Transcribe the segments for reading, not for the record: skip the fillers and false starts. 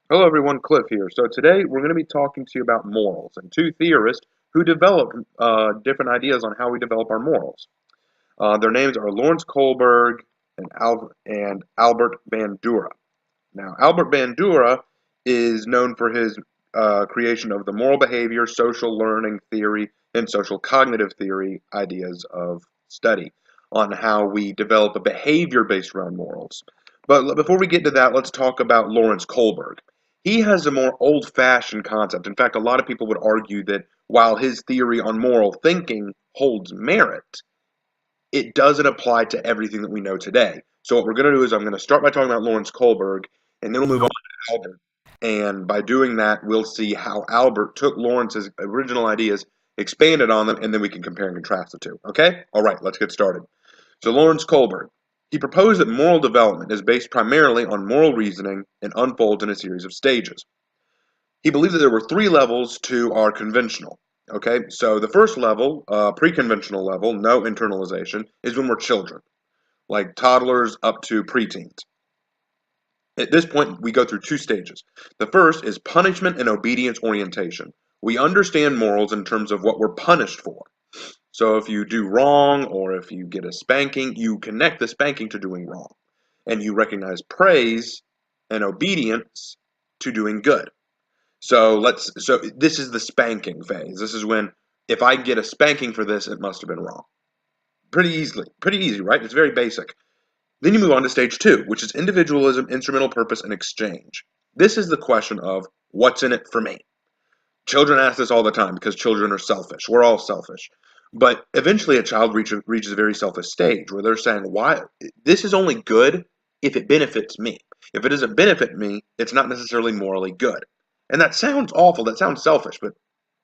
Hello everyone, Cliff here. So today we're going to be talking to you about morals and two theorists who developed different ideas on how we develop our morals. Their names are Lawrence Kohlberg and Albert Bandura. Now, Albert Bandura is known for his creation of the moral behavior, social learning theory, and social cognitive theory ideas of study on how we develop a behavior based around morals. But before we get to that, let's talk about Lawrence Kohlberg. He has a more old fashioned concept. In fact, a lot of people would argue that while his theory on moral thinking holds merit, it doesn't apply to everything that we know today. So what we're going to do is I'm going to start by talking about Lawrence Kohlberg, and then we'll move on to Albert. And by doing that, we'll see how Albert took Lawrence's original ideas, expanded on them, and then we can compare and contrast the two. Okay? All right, let's get started. So Lawrence Kohlberg, he proposed that moral development is based primarily on moral reasoning and unfolds in a series of stages. He believed that there were three levels to our conventional. Okay, so the first level, pre-conventional level, no internalization, is when we're children, like toddlers up to preteens. At this point, we go through two stages. The first is punishment and obedience orientation. We understand morals in terms of what we're punished for. So if you do wrong or if you get a spanking, you connect the spanking to doing wrong. And you recognize praise and obedience to doing good. So this is the spanking phase. This is when if I get a spanking for this, it must have been wrong. Pretty easy, right? It's very basic. Then you move on to stage two, which is individualism, instrumental purpose, and exchange. This is the question of what's in it for me. Children ask this all the time because children are selfish. We're all selfish. But eventually a child reaches a very selfish stage where they're saying, why? This is only good if it benefits me. If it doesn't benefit me, it's not necessarily morally good. And that sounds awful. That sounds selfish, but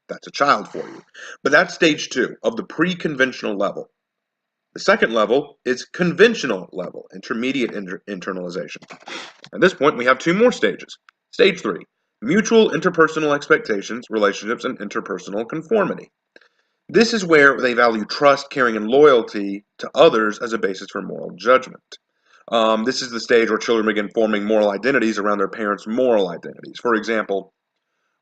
that's a child for you. But that's stage two of the pre-conventional level. The second level is conventional level, intermediate internalization. At this point, we have two more stages. Stage three, mutual interpersonal expectations, relationships, and interpersonal conformity. This is where they value trust, caring, and loyalty to others as a basis for moral judgment. This is the stage where children begin forming moral identities around their parents' moral identities. For example,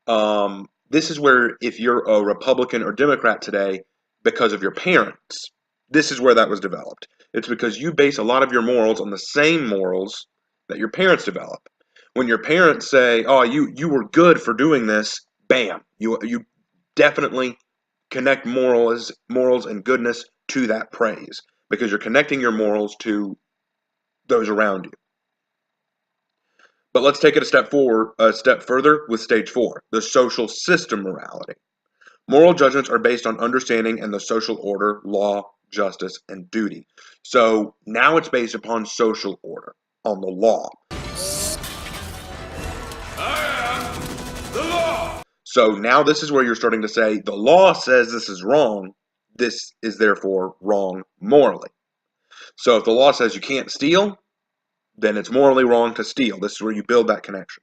this is where if you're a Republican or Democrat today because of your parents, this is where that was developed. It's because you base a lot of your morals on the same morals that your parents develop. When your parents say, "Oh, you were good for doing this," bam, you definitely connect morals and goodness to that praise because you're connecting your morals to those around you. But let's take it a step further with stage four, the social system morality. Moral judgments are based on understanding and the social order, law, justice, and duty. So now it's based upon social order, on the law. I am the law. So now this is where you're starting to say the law says this is wrong. This is therefore wrong morally. So if the law says you can't steal, then it's morally wrong to steal. This is where you build that connection.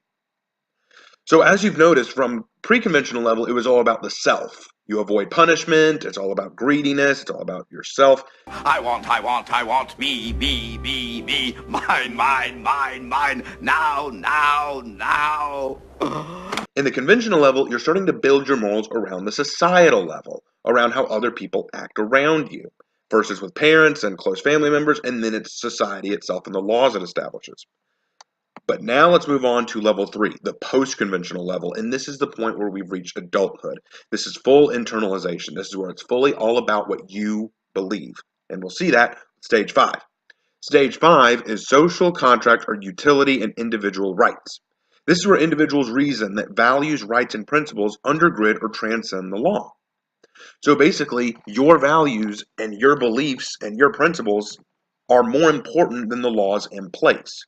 So as you've noticed, from pre-conventional level, it was all about the self. You avoid punishment, it's all about greediness, it's all about yourself. I want, me, mine, now. In the conventional level, you're starting to build your morals around the societal level, around how other people act around you. First it's with parents and close family members, and then it's society itself and the laws it establishes. But now let's move on to level three, the post-conventional level, and this is the point where we've reached adulthood. This is full internalization. This is where it's fully all about what you believe, and we'll see that stage five. Stage five is social contract or utility and individual rights. This is where individuals reason that values, rights, and principles undergird or transcend the law. So basically, your values and your beliefs and your principles are more important than the laws in place.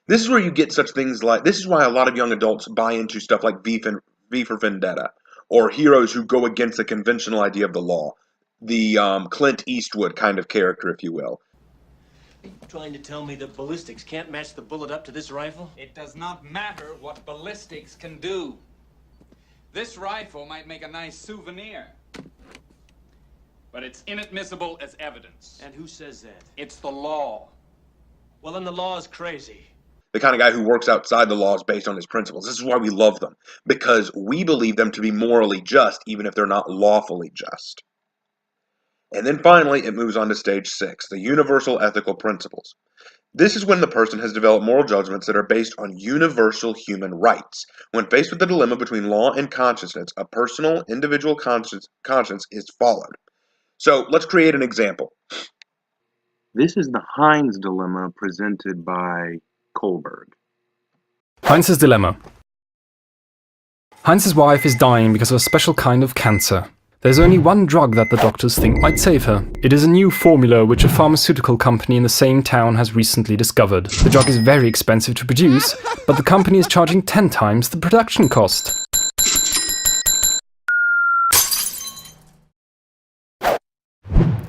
This is where you get such things like, this is why a lot of young adults buy into stuff like V for Vendetta, or heroes who go against the conventional idea of the law. The Clint Eastwood kind of character, if you will. Are you trying to tell me that ballistics can't match the bullet up to this rifle? It does not matter what ballistics can do. This rifle might make a nice souvenir, but it's inadmissible as evidence. And who says that? It's the law. Well, then the law is crazy. the kind of guy who works outside the laws based on his principles. This is why we love them, because we believe them to be morally just, even if they're not lawfully just. And then finally, it moves on to stage 6, the universal ethical principles. This is when the person has developed moral judgments that are based on universal human rights. When faced with the dilemma between law and consciousness, a personal, individual conscience is followed. So let's create an example. This is the Heinz dilemma presented by Kohlberg. Heinz's dilemma. Heinz's wife is dying because of a special kind of cancer. There's only one drug that the doctors think might save her. It is a new formula which a pharmaceutical company in the same town has recently discovered. The drug is very expensive to produce, but the company is charging 10 times the production cost.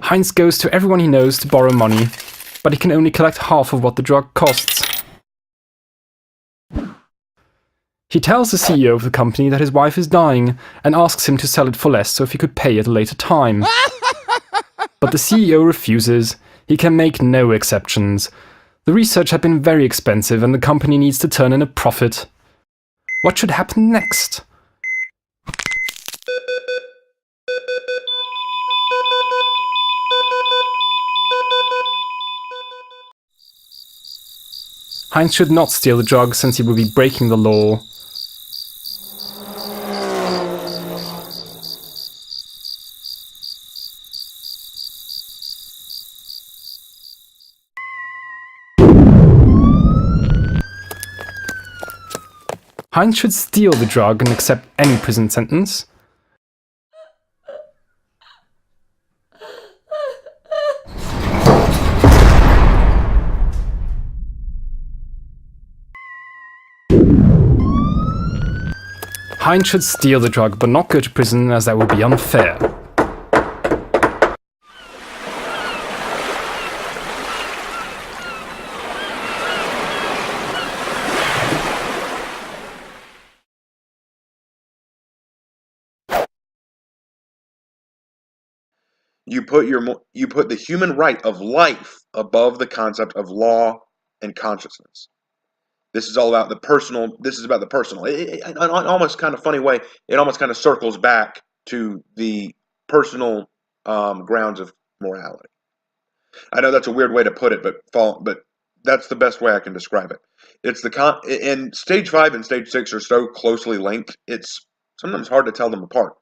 Heinz goes to everyone he knows to borrow money, but he can only collect half of what the drug costs. He tells the CEO of the company that his wife is dying and asks him to sell it for less so if he could pay at a later time. But the CEO refuses. He can make no exceptions. The research had been very expensive and the company needs to turn in a profit. What should happen next? Heinz should not steal the drug since he would be breaking the law. Heinz should steal the drug and accept any prison sentence. Heinz should steal the drug but not go to prison, as that would be unfair. You put the human right of life above the concept of law and consciousness. This is all about the personal. This is about the personal. In an almost kind of funny way, it almost kind of circles back to the personal grounds of morality. I know that's a weird way to put it, but that's the best way I can describe it. It's and stage 5 and stage 6 are so closely linked. It's sometimes hard to tell them apart.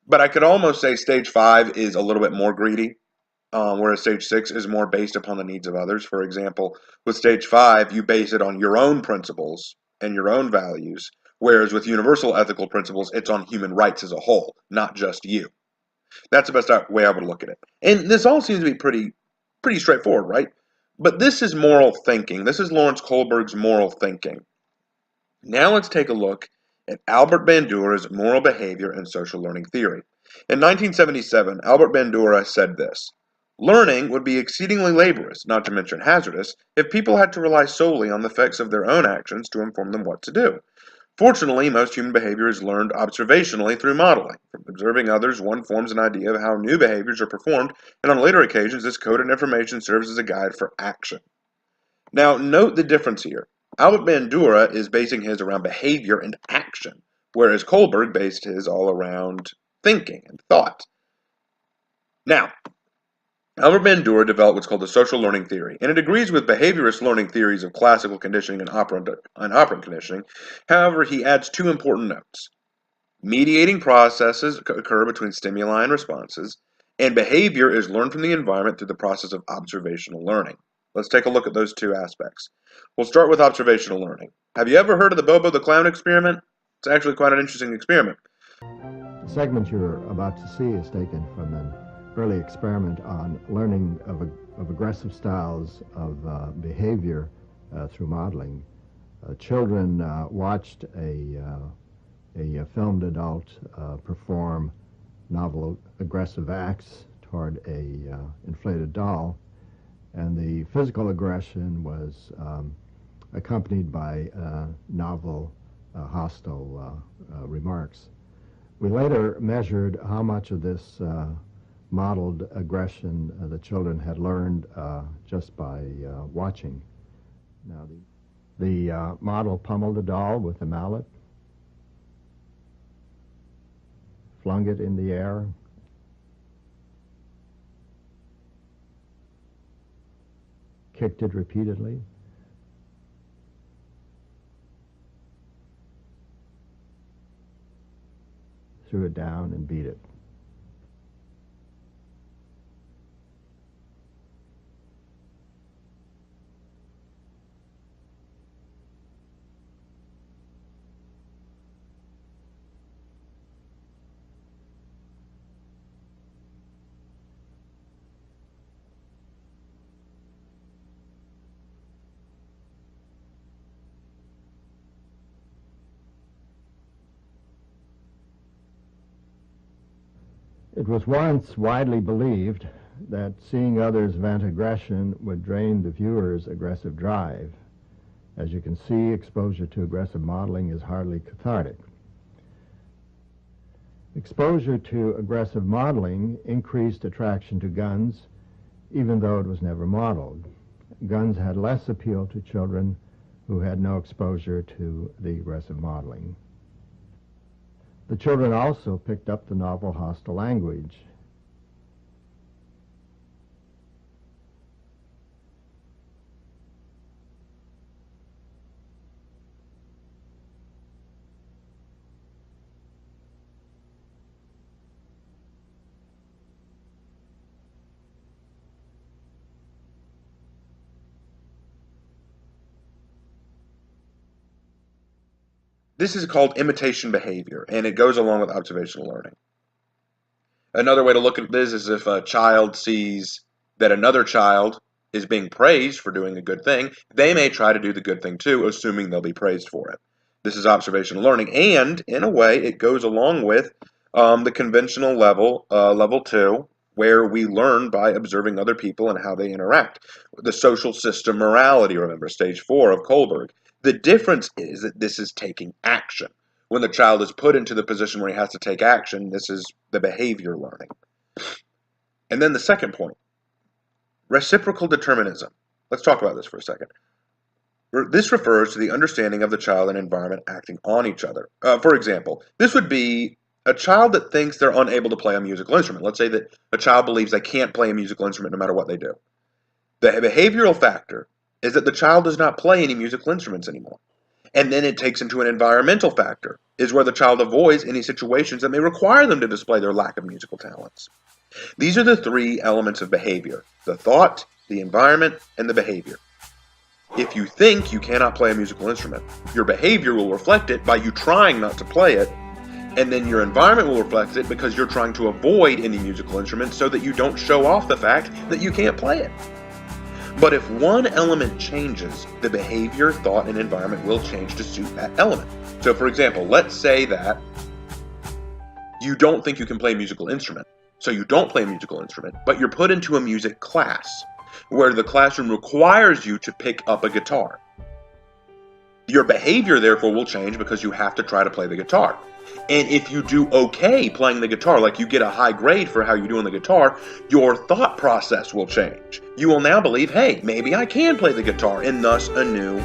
But I could almost say stage 5 is a little bit more greedy, whereas stage 6 is more based upon the needs of others. For example, with stage 5, you base it on your own principles and your own values, whereas with universal ethical principles, it's on human rights as a whole, not just you. That's the best way I would look at it. And this all seems to be pretty straightforward, right? But this is moral thinking. This is Lawrence Kohlberg's moral thinking. Now let's take a look at Albert Bandura's moral behavior and social learning theory. In 1977, Albert Bandura said this: "Learning would be exceedingly laborious, not to mention hazardous, if people had to rely solely on the effects of their own actions to inform them what to do. Fortunately, most human behavior is learned observationally through modeling. From observing others, one forms an idea of how new behaviors are performed, and on later occasions, this coded information serves as a guide for action." Now, note the difference here. Albert Bandura is basing his around behavior and action, whereas Kohlberg based his all around thinking and thought. Now, Albert Bandura developed what's called the social learning theory, and it agrees with behaviorist learning theories of classical conditioning and operant conditioning. However, he adds 2 important notes. Mediating processes occur between stimuli and responses, and behavior is learned from the environment through the process of observational learning. Let's take a look at those 2 aspects. We'll start with observational learning. Have you ever heard of the Bobo the Clown experiment? It's actually quite an interesting experiment. The segment you're about to see is taken from an early experiment on learning of aggressive styles of behavior through modeling. Children watched a filmed adult perform novel aggressive acts toward a inflated doll, and the physical aggression was accompanied by novel hostile remarks. We later measured how much of this modeled aggression the children had learned just by watching. Now, The model pummeled the doll with a mallet, flung it in the air, kicked it repeatedly, threw it down and beat it. It was once widely believed that seeing others vent aggression would drain the viewer's aggressive drive. As you can see, exposure to aggressive modeling is hardly cathartic. Exposure to aggressive modeling increased attraction to guns, even though it was never modeled. Guns had less appeal to children who had no exposure to the aggressive modeling. The children also picked up the novel hostile language. This is called imitation behavior, and it goes along with observational learning. Another way to look at this is if a child sees that another child is being praised for doing a good thing, they may try to do the good thing too, assuming they'll be praised for it. This is observational learning, and in a way, it goes along with the conventional level, level 2, where we learn by observing other people and how they interact. The social system morality, remember, stage 4 of Kohlberg. The difference is that this is taking action. When the child is put into the position where he has to take action, this is the behavior learning. And then the second point, reciprocal determinism. Let's talk about this for a second. This refers to the understanding of the child and environment acting on each other. For example, this would be a child that thinks they're unable to play a musical instrument. Let's say that a child believes they can't play a musical instrument no matter what they do. The behavioral factor is that the child does not play any musical instruments anymore. And then it takes into an environmental factor, is where the child avoids any situations that may require them to display their lack of musical talents. These are the three elements of behavior: the thought, the environment, and the behavior. If you think you cannot play a musical instrument, your behavior will reflect it by you trying not to play it, and then your environment will reflect it because you're trying to avoid any musical instrument so that you don't show off the fact that you can't play it. But if one element changes, the behavior, thought, and environment will change to suit that element. So for example, let's say that you don't think you can play a musical instrument. So you don't play a musical instrument, but you're put into a music class where the classroom requires you to pick up a guitar. Your behavior, therefore, will change because you have to try to play the guitar. And if you do okay playing the guitar, like you get a high grade for how you do on the guitar, your thought process will change. You will now believe, hey, maybe I can play the guitar, and thus a new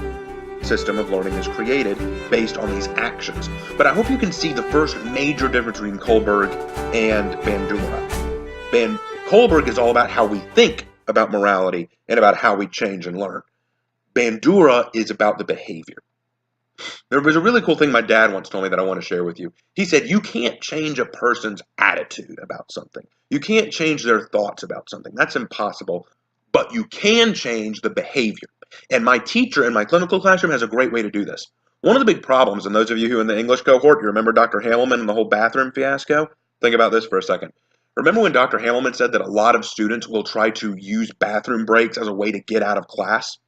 system of learning is created based on these actions. But I hope you can see the first major difference between Kohlberg and Bandura. Kohlberg is all about how we think about morality and about how we change and learn. Bandura is about the behavior. There was a really cool thing my dad once told me that I want to share with you. He said, you can't change a person's attitude about something. You can't change their thoughts about something. That's impossible. But you can change the behavior. And my teacher in my clinical classroom has a great way to do this. One of the big problems, and those of you who are in the English cohort, you remember Dr. Hamelman and the whole bathroom fiasco? Think about this for a second. Remember when Dr. Hamelman said that a lot of students will try to use bathroom breaks as a way to get out of class?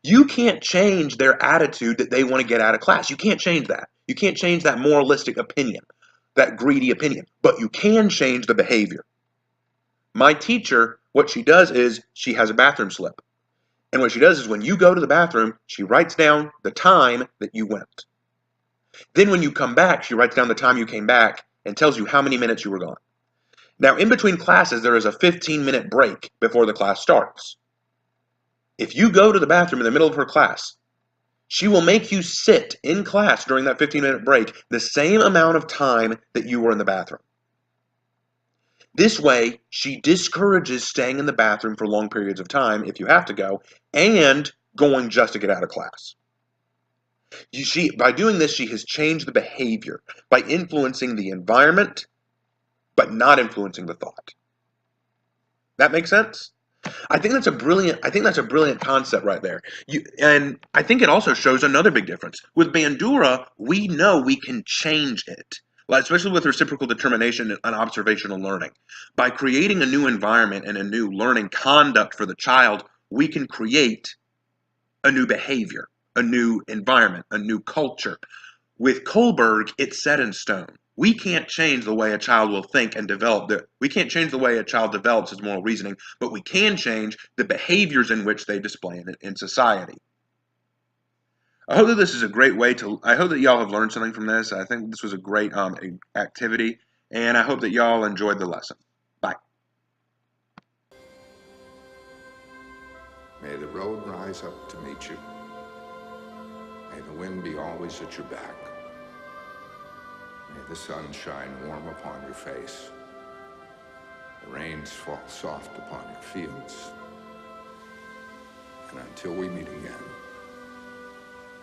You can't change their attitude that they want to get out of class. You can't change that. You can't change that moralistic opinion, that greedy opinion, but you can change the behavior. My teacher, what she does is she has a bathroom slip. And what she does is when you go to the bathroom, she writes down the time that you went. Then when you come back, she writes down the time you came back and tells you how many minutes you were gone. Now, in between classes, there is a 15-minute break before the class starts. If you go to the bathroom in the middle of her class, She will make you sit in class during that 15-minute break the same amount of time that you were in the bathroom. This way, she discourages staying in the bathroom for long periods of time if you have to go, and going just to get out of class. By doing this, she has changed the behavior by influencing the environment, but not influencing the thought. That makes sense? I think that's a brilliant concept right there. And I think it also shows another big difference. With Bandura, we know we can change it, especially with reciprocal determination and observational learning. By creating a new environment and a new learning conduct for the child, we can create a new behavior, a new environment, a new culture. With Kohlberg, it's set in stone. We can't change the way a child will think and develop. We can't change the way a child develops his moral reasoning, but we can change the behaviors in which they display in society. I hope that this is a great way to. I hope that y'all have learned something from this. I think this was a great activity, and I hope that y'all enjoyed the lesson. Bye. May the road rise up to meet you. May the wind be always at your back. May the sun shine warm upon your face. The rains fall soft upon your fields. And until we meet again,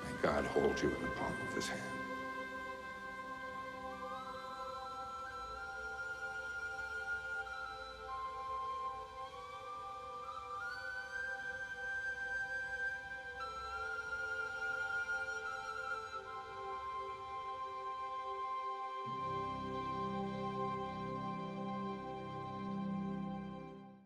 may God hold you in the palm of his hand.